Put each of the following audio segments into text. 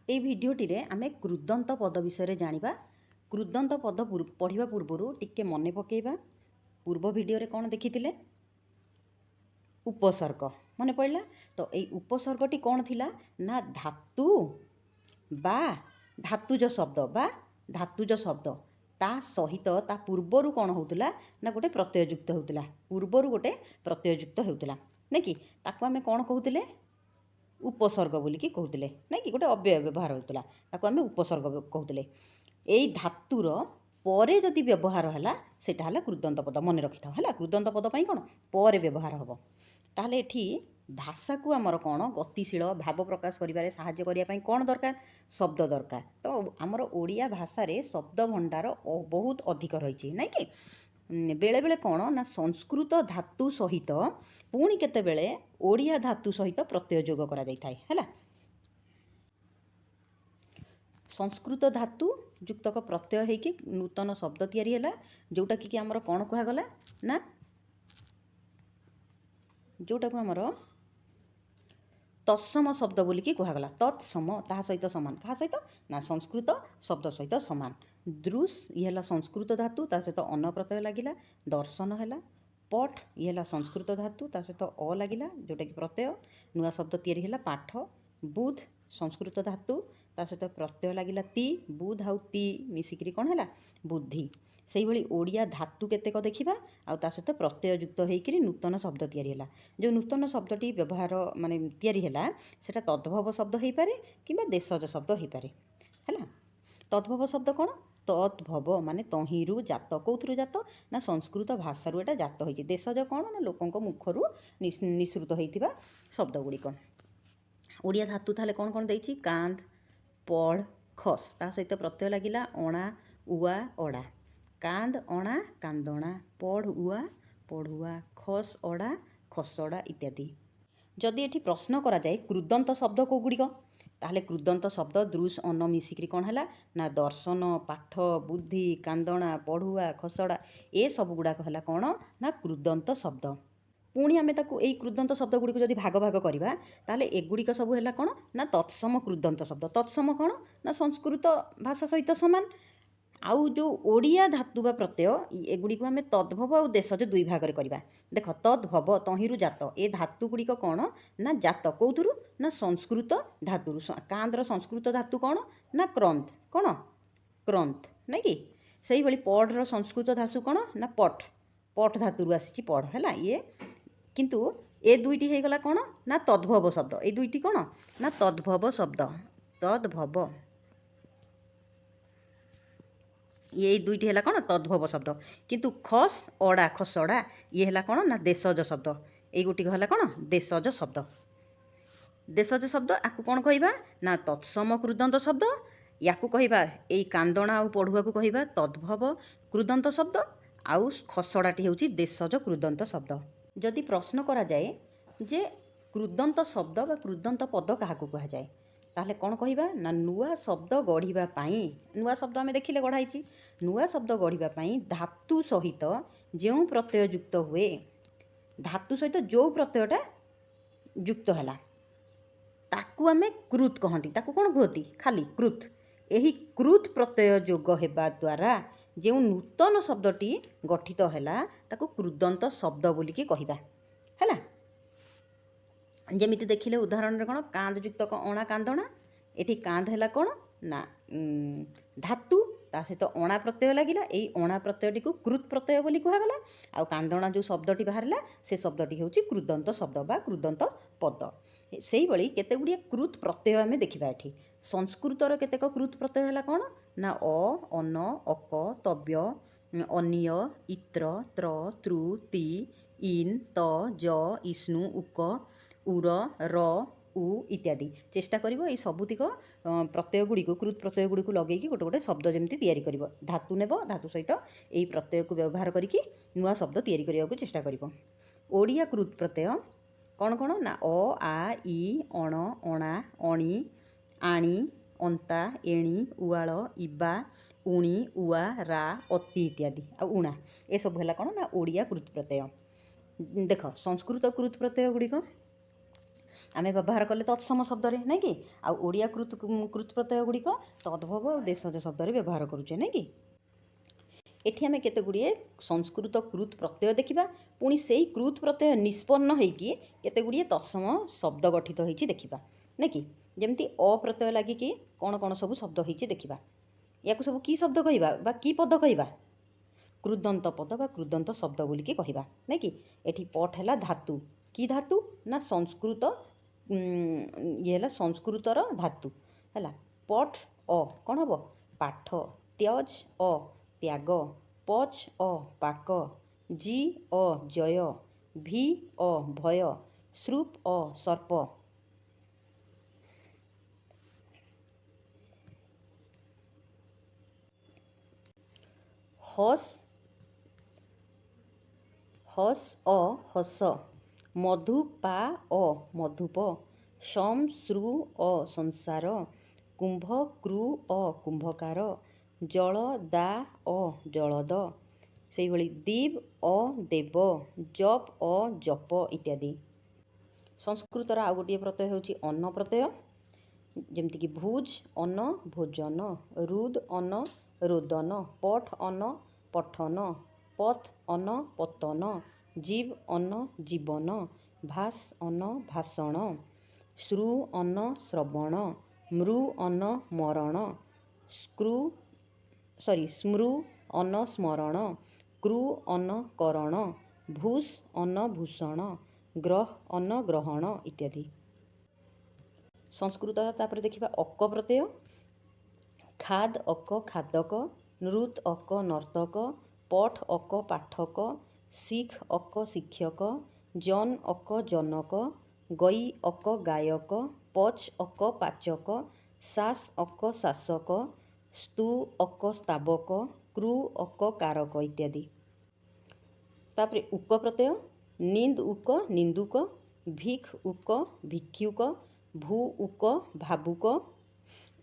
এই ভিডিଓটিରେ ଆମେ କୃଦନ୍ତ ପଦ ବିଷୟରେ ଜାଣିବା। କୃଦନ୍ତ ପଦ ପଢ଼ିବା ପୂର୍ବରୁ ଟିକେ ମନେ ପକାଇବା ପୂର୍ବ ଭିଡ଼ିଓରେ କ'ଣ ଦେଖିଥିଲେ? ଉପସର୍ଗ ମନେ ପଡ଼ିଲା ତ। ଏଇ ଉପସର୍ଗଟି କ'ଣ ଥିଲା ନା ଧାତୁ ବା ଧାତୁଜ ଶବ୍ଦ ତା ସହିତ ତା ପୂର୍ବରୁ କ'ଣ ହେଉଥିଲା ନା ଗୋଟେ ପ୍ରତ୍ୟୟଯୁକ୍ତ ହେଉଥିଲା। ପୂର୍ବରୁ ଗୋଟେ ପ୍ରତ୍ୟୟଯୁକ୍ତ ହେଉଥିଲା ନାଇଁ କି, ତାକୁ ଆମେ କ'ଣ କହୁଥିଲେ? ଉପସର୍ଗ ବୋଲିକି କହୁଥିଲେ ନାଇଁ କି, ଗୋଟେ ଅବ୍ୟୟ ବ୍ୟବହାର ହେଉଥିଲା ତାକୁ ଆମେ ଉପସର୍ଗ କହୁଥିଲେ। ଏଇ ଧାତୁର ପରେ ଯଦି ବ୍ୟବହାର ହେଲା ସେଟା ହେଲା କୃଦନ୍ତ ପଦ। ମନେ ରଖିଥାଅ ହେଲା, କୃଦନ୍ତ ପଦ ପାଇଁ କ'ଣ ପରେ ବ୍ୟବହାର ହେବ। ତାହେଲେ ଏଠି ଭାଷାକୁ ଆମର କ'ଣ ଗତିଶୀଳ ଭାବ ପ୍ରକାଶ କରିବାରେ ସାହାଯ୍ୟ କରିବା ପାଇଁ କ'ଣ ଦରକାର? ଶବ୍ଦ ଦରକାର। ତ ଆମର ଓଡ଼ିଆ ଭାଷାରେ ଶବ୍ଦ ଭଣ୍ଡାର ବହୁତ ଅଧିକ ରହିଛି ନାଇଁ କି। ବେଳେବେଳେ କ'ଣ ନା ସଂସ୍କୃତ ଧାତୁ ସହିତ ପୁଣି କେତେବେଳେ ଓଡ଼ିଆ ଧାତୁ ସହିତ ପ୍ରତ୍ୟୟ ଯୋଗ କରାଯାଇଥାଏ ହେଲା। ସଂସ୍କୃତ ଧାତୁ ଯୁକ୍ତକ ପ୍ରତ୍ୟୟ ହେଇକି ନୂତନ ଶବ୍ଦ ତିଆରି ହେଲା, ଯେଉଁଟାକି ଆମର କ'ଣ କୁହାଗଲା ନା ଯେଉଁଟାକୁ ଆମର ତତ୍ସମ ଶବ୍ଦ ବୋଲିକି କୁହାଗଲା। ତତ୍ସମ ତାହା ସହିତ ସମାନ, କାହା ସହିତ ନା ସଂସ୍କୃତ ଶବ୍ଦ ସହିତ ସମାନ। ଦୃଶ ଇଏ ହେଲା ସଂସ୍କୃତ ଧାତୁ, ତା ସହିତ ଅନ ପ୍ରତ୍ୟୟ ଲାଗିଲା। ଦର୍ଶନ ହେଲା। ପଠ ଇଏ ହେଲା ସଂସ୍କୃତ ଧାତୁ, ତା ସହିତ ଅ ଲାଗିଲା ଯେଉଁଟାକି ପ୍ରତ୍ୟୟ, ନୂଆ ଶବ୍ଦ ତିଆରି ହେଲା ପାଠ। ବୁଧ ସଂସ୍କୃତ ଧାତୁ, ତା ସହିତ ପ୍ରତ୍ୟୟ ଲାଗିଲା ତି, ବୁଧ ଆଉ ତି ମିଶିକିରି କ'ଣ ହେଲା? ବୁଦ୍ଧି। ସେଇଭଳି ଓଡ଼ିଆ ଧାତୁ କେତେକ ଦେଖିବା, ଆଉ ତା ସହିତ ପ୍ରତ୍ୟୟଯୁକ୍ତ ହେଇକିରି ନୂତନ ଶବ୍ଦ ତିଆରି ହେଲା। ଯେଉଁ ନୂତନ ଶବ୍ଦଟି ବ୍ୟବହାର ମାନେ ତିଆରି ହେଲା ସେଟା ତଦ୍ଭବ ଶବ୍ଦ ହେଇପାରେ କିମ୍ବା ଦେଶଜ ଶବ୍ଦ ହେଇପାରେ ହେଲା। ତଦ୍ଭବ ଶବ୍ଦ କ'ଣ? ତଦ୍ଭବ ମାନେ ତହିଁରୁ ଜାତ। କେଉଁଥିରୁ ଜାତ? ନା ସଂସ୍କୃତ ଭାଷାରୁ ଏଟା ଜାତ ହେଇଛି। ଦେଶଜ କ'ଣ ନା ଲୋକଙ୍କ ମୁଖରୁ ନିଃସୃତ ହେଇଥିବା ଶବ୍ଦ ଗୁଡ଼ିକ। ଓଡ଼ିଆ ଧାତୁ ତାହେଲେ କ'ଣ କ'ଣ ଦେଇଛି? କାନ୍ଦ, ପଢ଼, ଖସ, ତା ସହିତ ପ୍ରତ୍ୟୟ ଲାଗିଲା ଅଣା, ଉଆ, ଅଡ଼ା। କାନ୍ଦ ଅଣା କାନ୍ଦଣା, ପଢ଼ ଉଆ ପଢ଼ୁଆ, ଖସ ଅଡ଼ା ଖସଡ଼ା ଇତ୍ୟାଦି। ଯଦି ଏଠି ପ୍ରଶ୍ନ କରାଯାଏ କୃଦନ୍ତ ଶବ୍ଦ କେଉଁ ଗୁଡ଼ିକ, ତାହେଲେ କୃଦନ୍ତ ଶବ୍ଦ ଦୃଶ ଅନ ମିଶିକିରି କ'ଣ ହେଲା ନା ଦର୍ଶନ, ପାଠ, ବୁଦ୍ଧି, କାନ୍ଦଣା, ପଢ଼ୁଆ, ଖସଡ଼ା ଏ ସବୁ ଗୁଡ଼ାକ ହେଲା କ'ଣ ନା କୃଦନ୍ତ ଶବ୍ଦ। ପୁଣି ଆମେ ତାକୁ ଏଇ କୃଦନ୍ତ ଶବ୍ଦ ଗୁଡ଼ିକୁ ଯଦି ଭାଗ ଭାଗ କରିବା ତାହେଲେ ଏଗୁଡ଼ିକ ସବୁ ହେଲା କ'ଣ ନା ତତ୍ସମ କୃଦନ୍ତ ଶବ୍ଦ। ତତ୍ସମ କ'ଣ ନା ସଂସ୍କୃତ ଭାଷା ସହିତ ସମାନ। ଆଉ ଯେଉଁ ଓଡ଼ିଆ ଧାତୁ ବା ପ୍ରତ୍ୟୟ ଏଗୁଡ଼ିକୁ ଆମେ ତଦ୍ଭବ ଆଉ ଦେଶଜ ଦୁଇ ଭାଗରେ କରିବା। ଦେଖ ତଦ୍ଭବ ତହିଁରୁ ଜାତ, ଏ ଧାତୁ ଗୁଡ଼ିକ କ'ଣ ନା ଜାତ କେଉଁଥିରୁ ନା ସଂସ୍କୃତ ଧାତୁରୁ। କାନ୍ଦର ସଂସ୍କୃତ ଧାତୁ କ'ଣ ନା କ୍ରନ୍ଥ, କ'ଣ କ୍ରନ୍ଥ ନାଇଁ କି। ସେଇଭଳି ପଢ଼ର ସଂସ୍କୃତ ଧାତୁ କ'ଣ ନା ପଠ, ପଠ ଧାତୁରୁ ଆସିଛି ପଢ଼ ହେଲା। ଇଏ କିନ୍ତୁ ଏ ଦୁଇଟି ହେଇଗଲା କ'ଣ ନା ତଦ୍ଭବ ଶବ୍ଦ। ଏଇ ଦୁଇଟି କ'ଣ ନା ତଦ୍ଭବ ଶବ୍ଦ। ତଦ୍ଭବ ଏଇ ଦୁଇଟି ହେଲା କ'ଣ ତଦ୍ଭବ ଶବ୍ଦ। କିନ୍ତୁ ଖସ ଅଡ଼ା ଖସଡ଼ା ଇଏ ହେଲା କ'ଣ ନା ଦେଶଜ ଶବ୍ଦ। ଏଇ ଗୋଟିକ ହେଲା କ'ଣ ଦେଶଜ ଶବ୍ଦ। ଦେଶଜ ଶବ୍ଦ ଆକୁ କ'ଣ କହିବା ନା ତତ୍ସମ କୃଦନ୍ତ ଶବ୍ଦ। ୟାକୁ କହିବା ଏଇ କାନ୍ଦଣା ଆଉ ପଢ଼ୁଆକୁ କହିବା ତଦ୍ଭବ କୃଦନ୍ତ ଶବ୍ଦ, ଆଉ ଖସଡ଼ାଟି ହେଉଛି ଦେଶଜ କୃଦନ୍ତ ଶବ୍ଦ। ଯଦି ପ୍ରଶ୍ନ କରାଯାଏ ଯେ କୃଦନ୍ତ ଶବ୍ଦ ବା କୃଦନ୍ତ ପଦ କାହାକୁ କୁହାଯାଏ, ତାହେଲେ କ'ଣ କହିବା ନା ନୂଆ ଶବ୍ଦ ଗଢ଼ିବା ପାଇଁ, ନୂଆ ଶବ୍ଦ ଆମେ ଦେଖିଲେ ଗଢ଼ା ହେଇଛି, ନୂଆ ଶବ୍ଦ ଗଢ଼ିବା ପାଇଁ ଧାତୁ ସହିତ ଯେଉଁ ପ୍ରତ୍ୟୟ ଯୁକ୍ତ ହୁଏ, ଧାତୁ ସହିତ ଯେଉଁ ପ୍ରତ୍ୟୟଟା ଯୁକ୍ତ ହେଲା ତାକୁ ଆମେ କୃତ କହନ୍ତି। ତାକୁ କ'ଣ କୁହନ୍ତି? ଖାଲି କୃତ। ଏହି କୃତ ପ୍ରତ୍ୟୟ ଯୋଗ ହେବା ଦ୍ୱାରା ଯେଉଁ ନୂତନ ଶବ୍ଦଟି ଗଠିତ ହେଲା ତାକୁ କୃଦନ୍ତ ଶବ୍ଦ ବୋଲିକି କହିବା ହେଲା। ଯେମିତି ଦେଖିଲେ ଉଦାହରଣରେ କ'ଣ କାନ୍ଦ ଯୁକ୍ତକ ଅଣା କାନ୍ଦଣା, ଏଠି କାନ୍ଦ ହେଲା କ'ଣ ନା ଧାତୁ, ତା ସହିତ ଅଣା ପ୍ରତ୍ୟୟ ଲାଗିଲା। ଏଇ ଅଣା ପ୍ରତ୍ୟୟଟିକୁ କୃତ ପ୍ରତ୍ୟୟ ବୋଲି କୁହାଗଲା। ଆଉ କାନ୍ଦଣା ଯେଉଁ ଶବ୍ଦଟି ବାହାରିଲା ସେ ଶବ୍ଦଟି ହେଉଛି କୃଦନ୍ତ ଶବ୍ଦ ବା କୃଦନ୍ତ ପଦ। ସେଇଭଳି କେତେ ଗୁଡ଼ିଏ କୃତ ପ୍ରତ୍ୟୟ ଆମେ ଦେଖିବା ଏଠି। ସଂସ୍କୃତର କେତେକ କୃତ ପ୍ରତ୍ୟୟ ହେଲା କ'ଣ ନା ଅ, ଅନ, ଅକ, ତବ୍ୟ, ଅନିୟ, ଇତ୍ର, ତ୍ର, ତୃ, ତି, ଇନ୍, ତ, ଜ, ଇଷ୍ଣୁ, ଉକ, ଉର, ର, ଉ ଇତ୍ୟାଦି। ଚେଷ୍ଟା କରିବ ଏଇ ସବୁତିକ ପ୍ରତ୍ୟୟ ଗୁଡ଼ିକୁ କୃତ ପ୍ରତ୍ୟୟ ଗୁଡ଼ିକୁ ଲଗେଇକି ଗୋଟେ ଗୋଟେ ଶବ୍ଦ ଯେମିତି ତିଆରି କରିବ। ଧାତୁ ନେବ, ଧାତୁ ସହିତ ଏଇ ପ୍ରତ୍ୟୟକୁ ବ୍ୟବହାର କରିକି ନୂଆ ଶବ୍ଦ ତିଆରି କରିବାକୁ ଚେଷ୍ଟା କରିବ। ଓଡ଼ିଆ କୃତ ପ୍ରତ୍ୟୟ କ'ଣ କ'ଣ ନା ଅ, ଆ, ଇ, ଅଣ, ଅଣା, ଅଣି, ଆଣି, ଅନ୍ତା, ଏଣି, ଉଆଳ, ଇବା, ଉଣି, ଉଆ, ରା, ଅତି ଇତ୍ୟାଦି। ଆଉ ଉଣା ଏସବୁ ହେଲା କ'ଣ ନା ଓଡ଼ିଆ କୃତ ପ୍ରତ୍ୟୟ। ଦେଖ ସଂସ୍କୃତ କୃତ ପ୍ରତ୍ୟୟ ଗୁଡ଼ିକ आमे व्यवहार कले तत्सम शब्द नहीं कि आउ ओडिया कृत कृत प्रत्यय गुड़िक तद्भव और देशज शब्द व्यवहार करुचे नहीं कि एठी आमे केते गुड़िए संस्कृत कृत प्रत्यय देखिबा पुणी से कृत प्रत्यय निष्पन्न होइकी केते गुड़िए तत्सम शब्द गठित होइछि देखिबा नहीं कि जमती अ प्रत्यय लागिकी कौन कौन सब शब्द होइछि देखिबा या सब की शब्द कहवा बा की पद कहवा क्रुदंत पद बा क्रुदंत शब्द बोलिकी कहवा नहीं कि एठी पठ है धातु की धातु ना संस्कृत ये संस्कृतर धातु है पठ अ कौन हम पाठ त्यज अ त्याग पच अ पाक जी अ जय भी अ भय श्रुप अ सर्प हस हस अ हस मधु पा अ मधुप शम श्रु अ संसार कुंभ क्रू अ कुंभकार जल दा अ जलद से भली दीप अ देव जप अ जप इत्यादि। संस्कृतर आउ गोटे प्रत्यय होची अन्न प्रत्यय जमती भुज अन्न भोजन रुद अन्न रोदन पठ अन्न पठन पथ अन्न पतन जीव अन्न जीवन भास अन्न भाषण श्रु अन्न श्रवण मृ अन्न मरण स्मृ अन्न स्मरण कृ अन्न करण भूष अन्न भूषण ग्रह अन्न ग्रहण इत्यादि। संस्कृत तापर देखिबा अक प्रत्यय खाद अक खादक नृत अक नर्तक पठ अक पाठक शिख अक शिक्षक जन अक जनक गई अक गायक पच अक पाचक सास अक शासक स्तु अक स्तावक क्रू अक कारक इत्यादि। तापर उक प्रत्यय निंद उक निंदुक भिख उक भिक्षुक भू उक भावुक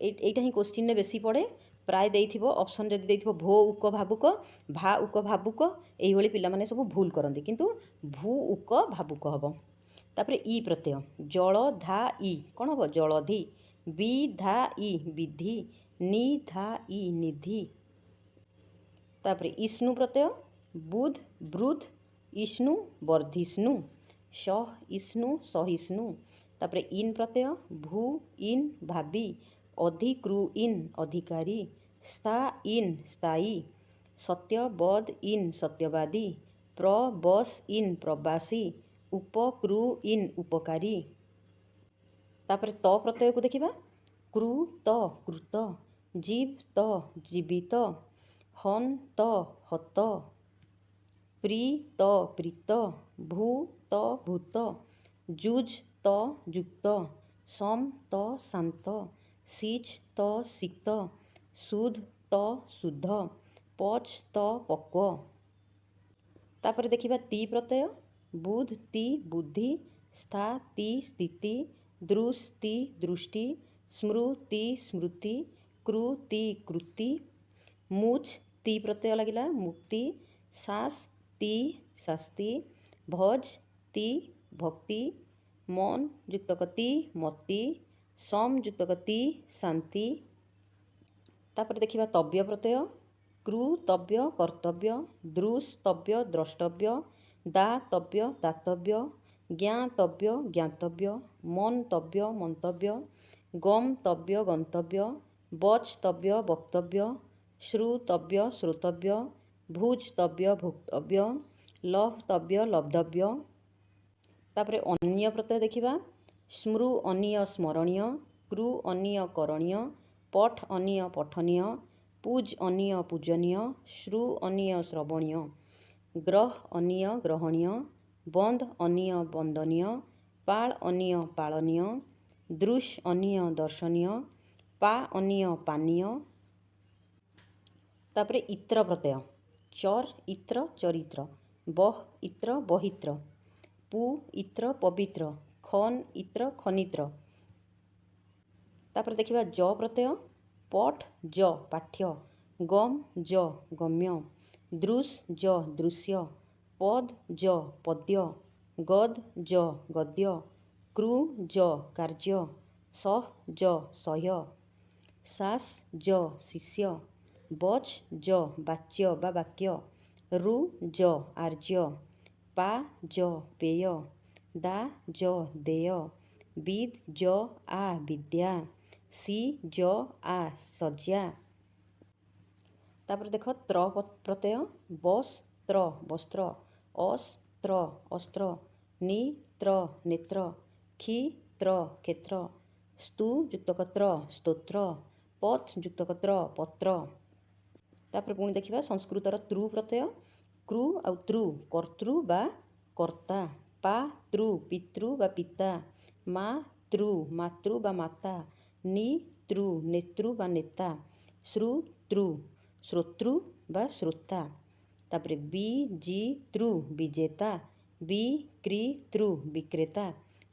एटा ही क्वेश्चन ने बेसी पड़े प्राय देइथिबो ऑप्शन जदि देइथिबो भो उक भावुक भा उक भावुक एही भली पिला माने सब भूल करंती किंतु भू उक भावुक हबो। तापरे ई प्रत्यय जल धा ई कोन हबो जलधि बि धा ई विधि नि धा ई निधि। तापरे इष्णु प्रत्यय बुध ब्रुध इष्णु वर्धिष्णु सह इष्णु सहिष्णु। तापरे इन प्रत्यय भू इन भावी अधिक्रु इन अधिकारी स्था इन स्थायी सत्य बद इन सत्यवादी प्रबस इन प्रवासी उपक्रु इन उपकारी। तापरे त प्रत्यय को देखिबा कृ त कृत जीव त जीवित हन त हत प्री त प्रीत भू त भूत जुज त युक्त सम त शांत सिच त सिक्त सुध त शुद्ध पच त पक्व। तापर देखिबा ती प्रत्यय बुध ती बुद्धि स्था ती स्थिति दृश ती दृष्टि स्मृ ती स्मृति कृ ती कृति मुच ती प्रत्यय लगिला मुक्ति सास ती शास्ति भज ती भक्ति मन युक्तकति मति सम युक्तकति शांति। तापर देखिबा तव्य प्रत्यय कृ तव्य कर्तव्य दृश तव्य द्रष्टव्य दा तव्य दातव्य ज्ञा तव्य ज्ञातव्य मन तव्य मंतव्य गम तव्य गंतव्य बच तव्य वक्तव्य श्रुतव्य श्रोतव्य भुज तव्य भोक्तव्य लभ तव्य लब्धव्य। तापरे अन्य प्रत्यय देखिबा स्मृ अनीय स्मरणीय कृ अनीय करणीय पठ अनीय पठनीय पूज अनीय पूजनीय श्रु अनीय श्रवणीय ग्रह अनीय ग्रहणीय बंद अनीय बंदनीय पाळ अनीय पाळनीय दृश अनीय दर्शनीय पा अनीय पानीय। तापरे इत्र प्रत्यय चर इत्र चरित्र बह इत्र बहित्र पु इत्र पवित्र खन इत्र खनित्र। तापर देखिबा ज प्रत्यय पठ ज पाठ्य गम ज गम्य दृश ज दृश्य पद ज पद्य गद ज गद्य କ୍ରୁ ଜ କାର୍ଯ୍ୟ, ସହ ଜ ସହ୍ୟ, ସାସ୍ ଜ ଶିଷ୍ୟ, ବଚ୍ ଜ ବାଚ୍ୟ ବା ବାକ୍ୟ, ରୁ ଜ ଆର୍ଯ୍ୟ, ପା ଜ ପେୟ, ଦା ଜ ଦେୟ, ବିଦ୍ ଜ ଆ ବିଦ୍ୟା, ସି ଜ ଆ ଶଯ୍ୟା। ତାପରେ ଦେଖ ତ୍ର ପ୍ରତ୍ୟୟ, ବସ୍ ତ୍ର ବସ୍ତ୍ର, ଅସ୍ ତ୍ର ଅସ୍ତ୍ର, ନି ତ୍ର ନେତ୍ର, କ୍ଷି ତ୍ର କ୍ଷେତ୍ର, ସ୍ତୁ ଯୁକ୍ତକ ତ୍ର ସ୍ତୋତ୍ର, ପଥ୍ ଯୁକ୍ତକ ତ୍ର ପତ୍ର। ତାପରେ ପୁଣି ଦେଖିବା ସଂସ୍କୃତର ତୃ ପ୍ରତ୍ୟୟ, କ୍ରୁ ଆଉ ତୃ କର୍ତ୍ତୃ ବା କର୍ତ୍ତା, ପା ତୃ ପିତୃ ବା ପିତା, ମା ତୃ ମାତୃ ବା ମାତା, ନି ତୃ ନେତୃ ବା ନେତା, ଶ୍ରୁ ତୃ ଶ୍ରୋତୃ ବା ଶ୍ରୋତା। ତାପରେ ବି ଜି ତୃ ବିଜେତା, ବି କ୍ରି ତୃ ବିକ୍ରେତା,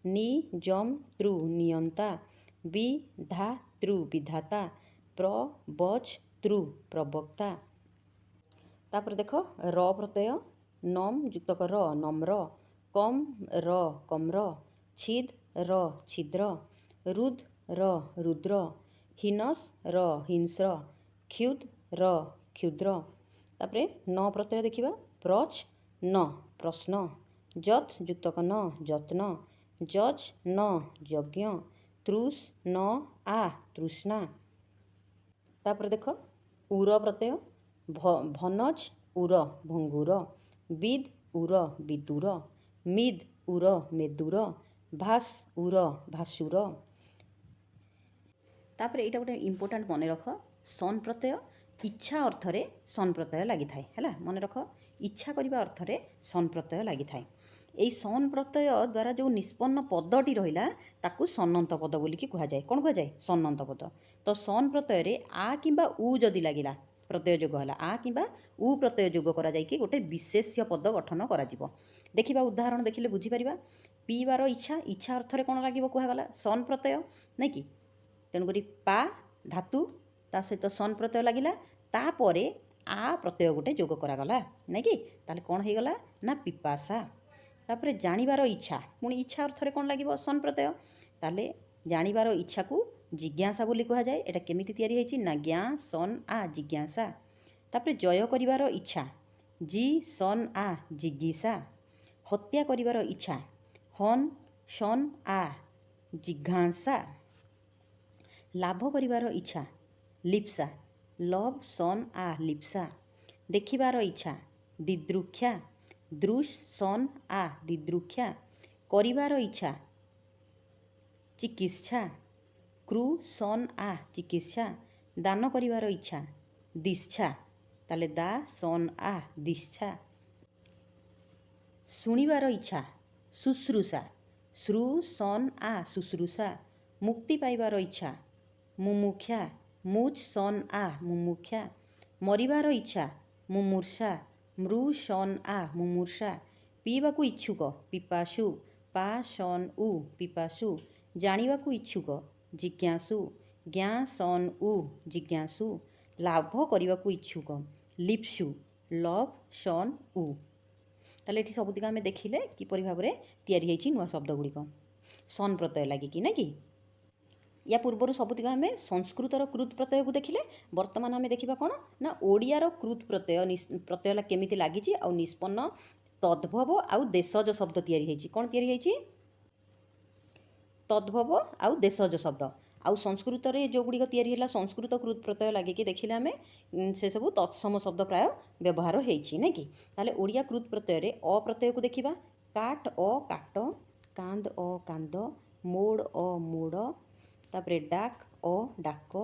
ନି ଜମ୍ ତୃ ନିୟନ୍ତା, ବି ଧା ତୃ ବିଧାତା, ପ୍ର ବଚ୍ ତୃ ପ୍ରବକ୍ତା। ତାପରେ ଦେଖ ର ପ୍ରତ୍ୟୟ, ନମ୍ ଯୁକ୍ତକ ର ନମ୍ର, କମ୍ ର କମ୍ର, ଛିଦ୍ ର ଛିଦ୍ର, ରୁଦ୍ ର ରୁଦ୍ର, ହିନସ୍ ର ହିଂସ୍ର, କ୍ଷୁଦ୍ ର କ୍ଷୁଦ୍ର। ତାପରେ ନ ପ୍ରତ୍ୟୟ ଦେଖିବା, ପ୍ରଚ୍ ନ ପ୍ରଶ୍ନ, ଯଥ୍ ଯୁକ୍ତକ ନ ଯତ୍ନ, ଯଜ୍ ନ ଯଜ୍ଞ, ତୃଷ୍ ନ ଆ ତୃଷ୍ଣା। ତାପରେ ଦେଖ ଉର ପ୍ରତ୍ୟୟ, ଭନଜ୍ ଉର ଭଙ୍ଗୁର, ବିଦ୍ ଉର ବିଦୁର, ମିଦ୍ ଉର ମେଦୁର, ଭାସ୍ ଉର ଭାସୁର। ତାପରେ ଏଇଟା ଗୋଟେ ଇମ୍ପୋର୍ଟାଣ୍ଟ ମନେ ରଖ, ସନ୍ ପ୍ରତ୍ୟୟ ଇଚ୍ଛା ଅର୍ଥରେ ସନ୍ ପ୍ରତ୍ୟୟ ଲାଗିଥାଏ ହେଲା, ମନେ ରଖ ଇଚ୍ଛା କରିବା ଅର୍ଥରେ ସନ୍ ପ୍ରତ୍ୟୟ ଲାଗିଥାଏ। ଏଇ ସନ୍ ପ୍ରତ୍ୟୟ ଦ୍ୱାରା ଯେଉଁ ନିଷ୍ପନ୍ନ ପଦଟି ରହିଲା ତାକୁ ସନନ୍ତ ପଦ ବୋଲିକି କୁହାଯାଏ। କ'ଣ କୁହାଯାଏ? ସନନ୍ତ ପଦ। ତ ସନ୍ ପ୍ରତ୍ୟୟରେ ଆ କିମ୍ବା ଉ ଯଦି ଲାଗିଲା ପ୍ରତ୍ୟୟ ଯୋଗ ହେଲା, ଆ କିମ୍ବା ଉ ପ୍ରତ୍ୟୟ ଯୋଗ କରାଯାଇକି ଗୋଟେ ବିଶେଷ୍ୟ ପଦ ଗଠନ କରାଯିବ। ଦେଖିବା ଉଦାହରଣ ଦେଖିଲେ ବୁଝିପାରିବା। ପିଇବାର ଇଚ୍ଛା, ଇଚ୍ଛା ଅର୍ଥରେ କ'ଣ ଲାଗିବ କୁହାଗଲା? ସନ୍ ପ୍ରତ୍ୟୟ ନାଇଁ କି? ତେଣୁକରି ପା ଧାତୁ ତା ସହିତ ସନ୍ ପ୍ରତ୍ୟୟ ଲାଗିଲା, ତାପରେ ଆ ପ୍ରତ୍ୟୟ ଗୋଟେ ଯୋଗ କରାଗଲା ନାଇଁ କି? ତାହେଲେ କ'ଣ ହେଇଗଲା ନା ପିପାସା। ତାପରେ ଜାଣିବାର ଇଚ୍ଛା, ପୁଣି ଇଚ୍ଛା ଅର୍ଥରେ କ'ଣ ଲାଗିବ? ସନ୍ ପ୍ରତ୍ୟୟ। ତାହେଲେ ଜାଣିବାର ଇଚ୍ଛାକୁ ଜିଜ୍ଞାସା ବୋଲି କୁହାଯାଏ। ଏଇଟା କେମିତି ତିଆରି ହେଇଛି ନା ଜ୍ଞା ସନ୍ ଆ ଜିଜ୍ଞାସା। ତାପରେ ଜୟ କରିବାର ଇଚ୍ଛା, ଜି ସନ୍ ଆ ଜିଗୀଷା। ହତ୍ୟା କରିବାର ଇଚ୍ଛା, ହନ୍ ସନ୍ ଆ ଜିଘାଂସା। ଲାଭ କରିବାର ଇଚ୍ଛା, ଲିପ୍ସା, ଲଭ୍ ସନ୍ ଆ ଲିପ୍ସା। ଦେଖିବାର ଇଚ୍ଛା, ଦିଦୃକ୍ଷା, ଦୃଶ୍ ସନ୍ ଆ ଦିଦୃକ୍ଷା। କରିବାର ଇଚ୍ଛା, ଚିକିତ୍ସା, କ୍ରୁ ସନ୍ ଆ ଚିକିତ୍ସା। ଦାନ କରିବାର ଇଚ୍ଛା, ଦିଚ୍ଛା, ତାହେଲେ ଦା ସନ୍ ଆ ଦିଚ୍ଛା। ଶୁଣିବାର ଇଚ୍ଛା, ଶୁଶ୍ରୂଷା, ଶ୍ରୁ ସନ୍ ଆ ଶୁଶ୍ରୂଷା। ମୁକ୍ତି ପାଇବାର ଇଚ୍ଛା, ମୁମୁକ୍ଷା, ମୁଚ୍ ସନ୍ ଆ ମୁମୁକ୍ଷା। ମରିବାର ଇଚ୍ଛା, ମୁମୂର୍ଷା, ମୃ ସନ୍ ଆ ମୁମୂର୍ଷା। ପିଇବାକୁ ଇଚ୍ଛୁକ, ପିପାସୁ, ପା ସନ୍ ଉ ପିପାସୁ। ଜାଣିବାକୁ ଇଚ୍ଛୁକ, ଜିଜ୍ଞାସୁ, ଜ୍ଞା ସନ୍ ଉ ଜିଜ୍ଞାସୁ। ଲାଭ କରିବାକୁ ଇଚ୍ଛୁକ, ଲିପ୍ସୁ, ଲଭ୍ ସନ୍ ଉ। ତାହେଲେ ଏଠି ସବୁତିକ ଆମେ ଦେଖିଲେ କିପରି ଭାବରେ ତିଆରି ହେଇଛି ନୂଆ ଶବ୍ଦ ଗୁଡ଼ିକ ସନ୍ ପ୍ରତ୍ୟୟ ଲାଗିକି ନାଇଁ କି? ୟା ପୂର୍ବରୁ ସବୁତିକ ଆମେ ସଂସ୍କୃତର କୃତ୍ ପ୍ରତ୍ୟୟକୁ ଦେଖିଲେ। ବର୍ତ୍ତମାନ ଆମେ ଦେଖିବା କ'ଣ ନା ଓଡ଼ିଆର କୃତ୍ ପ୍ରତ୍ୟୟ କେମିତି ଲାଗିଛି ଆଉ ନିଷ୍ପନ୍ନ ତଦ୍ଭବ ଆଉ ଦେଶଜ ଶବ୍ଦ ତିଆରି ହେଇଛି। କ'ଣ ତିଆରି ହେଇଛି? ତଦ୍ଭବ ଆଉ ଦେଶଜ ଶବ୍ଦ। ଆଉ ସଂସ୍କୃତରେ ଯେଉଁଗୁଡ଼ିକ ତିଆରି ହେଲା ସଂସ୍କୃତ କୃତ୍ ପ୍ରତ୍ୟୟ ଲାଗିକି ଦେଖିଲେ ଆମେ ସେସବୁ ତତ୍ସମ ଶବ୍ଦ ପ୍ରାୟ ବ୍ୟବହାର ହେଇଛି ନାଇଁ କି? ତାହେଲେ ଓଡ଼ିଆ କୃତ୍ ପ୍ରତ୍ୟୟରେ ଅ ପ୍ରତ୍ୟୟକୁ ଦେଖିବା। କାଟ୍ ଅ କାଟ, କାନ୍ଦ୍ ଅ କାନ୍ଦ, ମୋଡ଼୍ ଅ ମୋଡ଼, ତାପରେ ଡାକ୍ ଅ ଡାକ,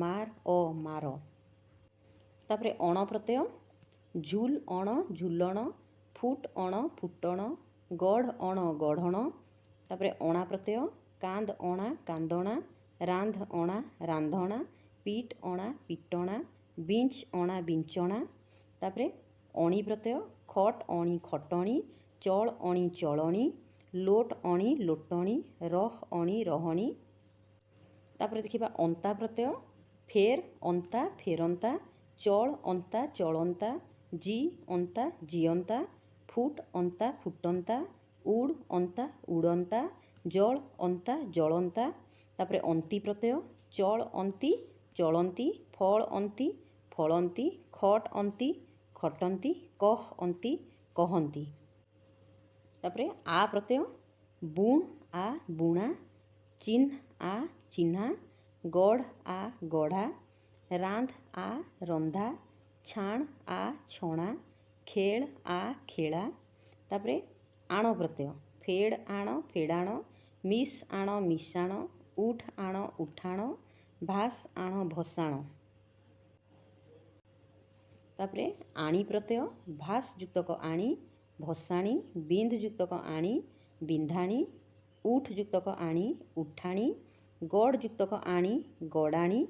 ମାର୍ ଅ ମାର। ତାପରେ ଅଣ ପ୍ରତ୍ୟୟ, ଝୁଲ୍ ଅଣ ଝୁଲଣ, ଫୁଟ୍ ଅଣ ଫୁଟଣ, ଗଢ଼୍ ଅଣ ଗଢ଼ଣ। ତାପରେ ଅଣା ପ୍ରତ୍ୟୟ, କାନ୍ଦ୍ ଅଣା କାନ୍ଦଣା, ରାନ୍ଧ୍ ଅଣା ରାନ୍ଧଣା, ପିଟ୍ ଅଣା ପିଟଣା, ବିଞ୍ଚ୍ ଅଣା ବିଞ୍ଚଣା। ତାପରେ ଅଣି ପ୍ରତ୍ୟୟ, ଖଟ୍ ଅଣି ଖଟଣି, ଚଳ୍ ଅଣି ଚଳଣି, ଲୋଟ୍ ଅଣି ଲୋଟଣି, ରହ ଅଣି ରହଣି। ତାପରେ ଦେଖିବା ଅନ୍ତା ପ୍ରତ୍ୟୟ, ଫେର୍ ଅନ୍ତା ଫେରନ୍ତା, ଚଳ୍ ଅନ୍ତା ଚଳନ୍ତା, ଜି ଅନ୍ତା ଜିଅନ୍ତା, ଫୁଟ୍ ଅନ୍ତା ଫୁଟନ୍ତା, ଉଡ଼୍ ଅନ୍ତା ଉଡ଼ନ୍ତା, ଜଳ ଅନ୍ତା ଜଳନ୍ତା। ତାପରେ ଅନ୍ତି ପ୍ରତ୍ୟୟ ଚଳ ଅନ୍ତି ଚଳନ୍ତି, ଫଳ ଅନ୍ତି ଫଳନ୍ତି, ଖଟ ଅନ୍ତି ଖଟନ୍ତି, କହ ଅନ୍ତି କହନ୍ତି। ତାପରେ ଆ ପ୍ରତ୍ୟୟ ବୁଣ ଆ ବୁଣା, ଚିହ୍ନ ଆ ଚିହ୍ନା, ଗଢ଼ ଆ ଗଢ଼ା, ରାନ୍ଧ ଆ ରନ୍ଧା, ଛାଣ ଆ ଛଣା, ଖେଳ ଆ ଖେଳା। ତାପରେ ଆଣ ପ୍ରତ୍ୟୟ ଫେଡ଼ ଆଣ ଫେଡ଼ାଣ, ମିଶ ଆଣ ମିଶାଣ, ଉଠ ଆଣ ଉଠାଣ, ଭାସ ଆଣ ଭସାଣ। ତାପରେ ଆଣି ପ୍ରତ୍ୟୟ ଭାସ ଯୁକ୍ତକ ଆଣି ଭସାଣି, ବିନ୍ଧ ଯୁକ୍ତକ ଆଣି ବିନ୍ଧାଣି, ଉଠ ଯୁକ୍ତକ ଆଣି ଉଠାଣି, ଗଡ଼ ଯୁକ୍ତକ ଆଣି ଗଡ଼ାଣି,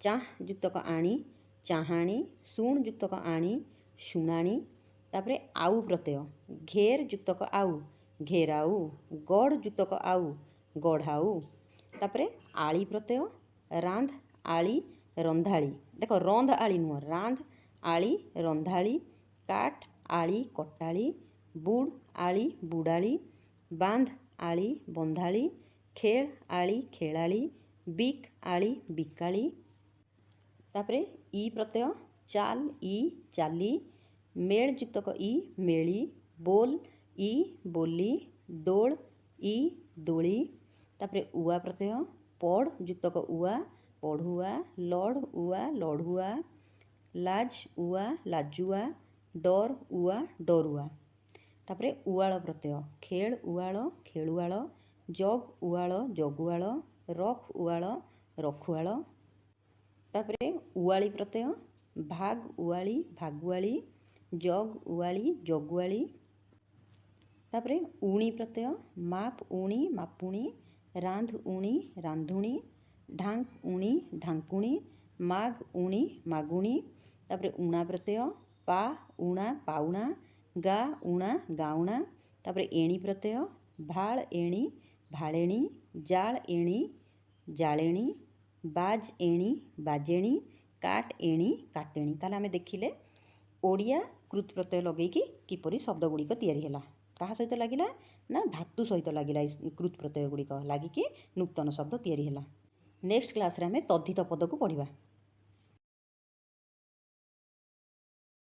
ଚାହ ଯୁକ୍ତକ ଆଣି ଚାହାଣି, ଶୁଣ ଯୁକ୍ତକ ଆଣି ଶୁଣାଣି। ତାପରେ ଆଉ ପ୍ରତ୍ୟୟ ଘେର ଯୁକ୍ତକ ଆଉ ଘେରାଉ, ଗଢ଼ ଯୁକ୍ତକ ଆଉ ଗଢ଼ାଉ। ତାପରେ ଆଳି ପ୍ରତ୍ୟୟ ରାନ୍ଧ ଆଳି ରନ୍ଧାଳି, ଦେଖ ରନ୍ଧ ଆଳି ନୁହଁ ରାନ୍ଧ ଆଳି ରନ୍ଧାଳି, କାଟ ଆଳି କଟାଳି, ବୁଡ଼ ଆଳି ବୁଡ଼ାଳି, ବାନ୍ଧ ଆଳି ବନ୍ଧାଳି, ଖେଳ ଆଳି ଖେଳାଳି, ବିକ ଆଳି ବିକାଳି। ତାପରେ ଇ ପ୍ରତ୍ୟୟ ଚାଲ ଇ ଚାଲି, ମେଳ ଯୁକ୍ତକ ଇ ମେଳି, ବୋଲ ଇ ବୋଲି, ଦୋଳ ଇ ଦୋଳି। ତାପରେ ଉଆ ପ୍ରତ୍ୟୟ ପଢ଼ ଯୁକ୍ତକ ଉଆ ପଢ଼ୁଆ, ଲଢ଼ ଉଆ ଲଢ଼ୁଆ, ଲାଜ ଉଆ ଲାଜୁଆ, ଡର ଉଆ ଡରୁଆ। ତାପରେ ଉଆଳ ପ୍ରତ୍ୟୟ ଖେଳ ଉଆଳ ଖେଳୁଆଳ, ଜଗ ଉଆଳ ଜଗୁଆଳ, ରଖ ଉଆଳ ରଖୁଆଳ। ତାପରେ ଉଆଳି ପ୍ରତ୍ୟୟ ଭାଗ ଉଆଳି ଭାଗୁଆଳି, ଜଗ ଉଆଳି ଜଗୁଆଳି। ତାପରେ ଉଣି ପ୍ରତ୍ୟୟ ମାପ ଉଣି ମାପୁଣି, ରାନ୍ଧ ଉଣି ରାନ୍ଧୁଣି, ଢାଙ୍କ ଉଣି ଢାଙ୍କୁଣି, ମାଗ ଉଣି ମାଗୁଣି। ତାପରେ ଉଣା ପ୍ରତ୍ୟୟ ପା ଉଣା ପାଉଣା, ଗା ଉଣା ଗାଉଣା। ତାପରେ ଏଣି ପ୍ରତ୍ୟୟ ଭାଳ ଏଣି ଭାଳେଣି, ଜାଳ ଏଣି ଜାଳେଣି, ବାଜ ଏଣି ବାଜେଣି, କାଟ ଏଣି କାଟେଣି। ତାହେଲେ ଆମେ ଦେଖିଲେ ଓଡ଼ିଆ କୃତ ପ୍ରତ୍ୟୟ ଲଗେଇକି କିପରି ଶବ୍ଦ ଗୁଡ଼ିକ ତିଆରି ହେଲା। କାହା ସହିତ ଲାଗିଲା ନା ଧାତୁ ସହିତ ଲାଗିଲା। କୃତ ପ୍ରତ୍ୟୟ ଗୁଡ଼ିକ ଲାଗିକି ନୂତନ ଶବ୍ଦ ତିଆରି ହେଲା। ନେକ୍ସଟ କ୍ଲାସ୍ରେ ଆମେ ତଦ୍ଧିତ ପଦକୁ ପଢ଼ିବା।